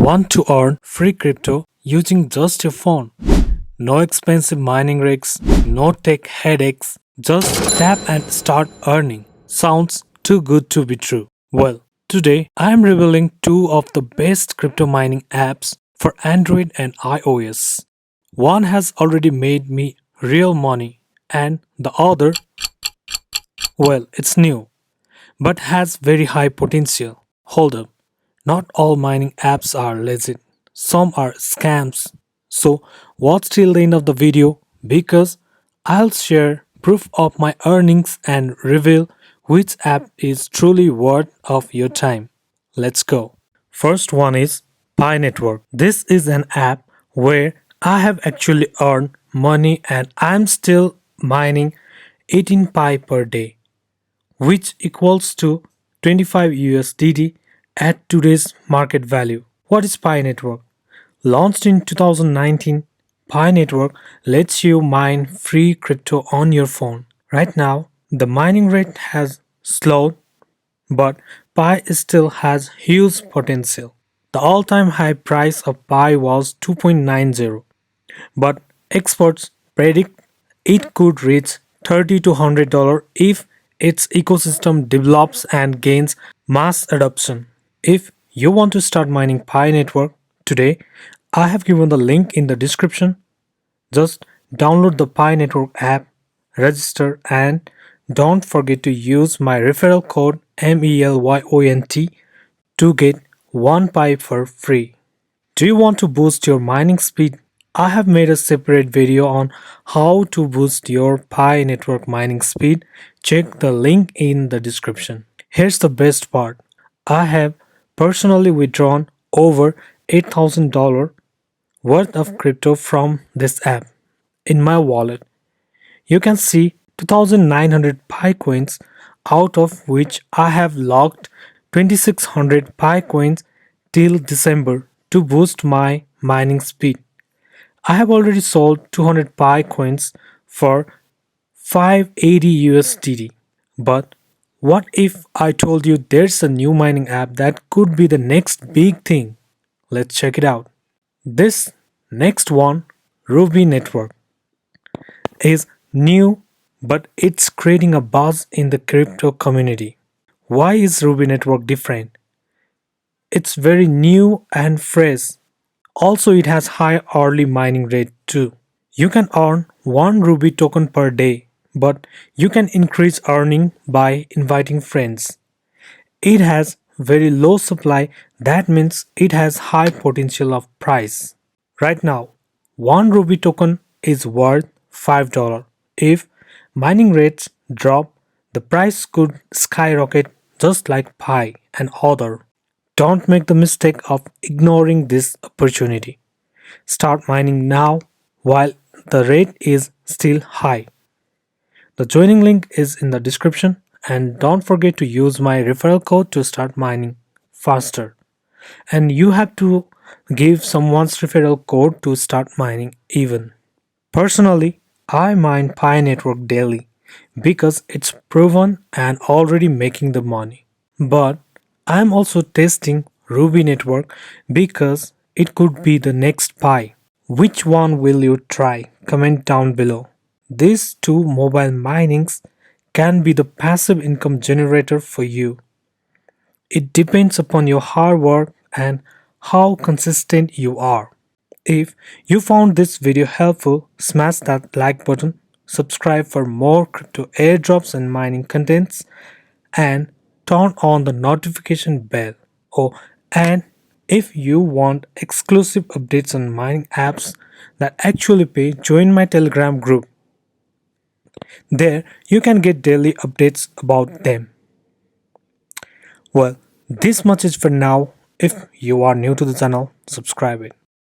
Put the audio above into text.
Want to earn free crypto using just your phone? No expensive mining rigs, no tech headaches, just tap and start earning. Sounds too good to be true. Well, today I am revealing two of the best crypto mining apps for Android and iOS. One has already made me real money, and the other, well, it's new, but has very high potential. Hold up. Not all mining apps are legit. Some are scams. So watch till the end of the video because I'll share proof of my earnings and reveal which app is truly worth of your time. Let's go. First one is Pi Network. This is an app where I have actually earned money and I'm still mining 18 Pi per day, which equals to 25 USDT at today's market value. What is Pi Network? Launched in 2019, Pi Network lets you mine free crypto on your phone. Right now, the mining rate has slowed, but Pi still has huge potential. The all-time high price of Pi was 2.90, but experts predict it could reach $30 to $100 if its ecosystem develops and gains mass adoption. If you want to start mining Pi Network today, I have given the link in the description. Just download the Pi Network app, register, and don't forget to use my referral code MELYONT to get 1 Pi for free. Do you want to boost your mining speed? I have made a separate video on how to boost your Pi Network mining speed. Check the link in the description. Here's the best part. I have personally withdrawn over $8,000 worth of crypto from this app in my wallet. You can see 2,900 Pi coins, out of which I have locked 2,600 Pi coins till December to boost my mining speed. I have already sold 200 Pi coins for 580 USDT. But what if I told you there's a new mining app that could be the next big thing? Let's check it out. This next one, Ruby Network, is new, but it's creating a buzz in the crypto community. Why is Ruby Network different? It's very new and fresh. Also, it has high hourly mining rate too. You can earn 1 Ruby token per day, but you can increase earning by inviting friends. It has very low supply, that means it has high potential of price. Right now, 1 Ruby token is worth $5. If mining rates drop, the price could skyrocket just like Pi and other. Don't make the mistake of ignoring this opportunity. Start mining now while the rate is still high. The joining link is in the description, and don't forget to use my referral code to start mining faster. And you have to give someone's referral code to start mining even. Personally, I mine Pi Network daily because it's proven and already making the money. But I'm also testing Ruby Network because it could be the next Pi. Which one will you try? Comment down below. These two mobile minings can be the passive income generator for you. It depends upon your hard work and how consistent you are. If you found this video helpful, smash that like button, subscribe for more crypto airdrops and mining contents, and turn on the notification bell. Oh, and if you want exclusive updates on mining apps that actually pay, join my Telegram group. There you can get daily updates about them. Well, this much is for now. If you are new to the channel, subscribe it.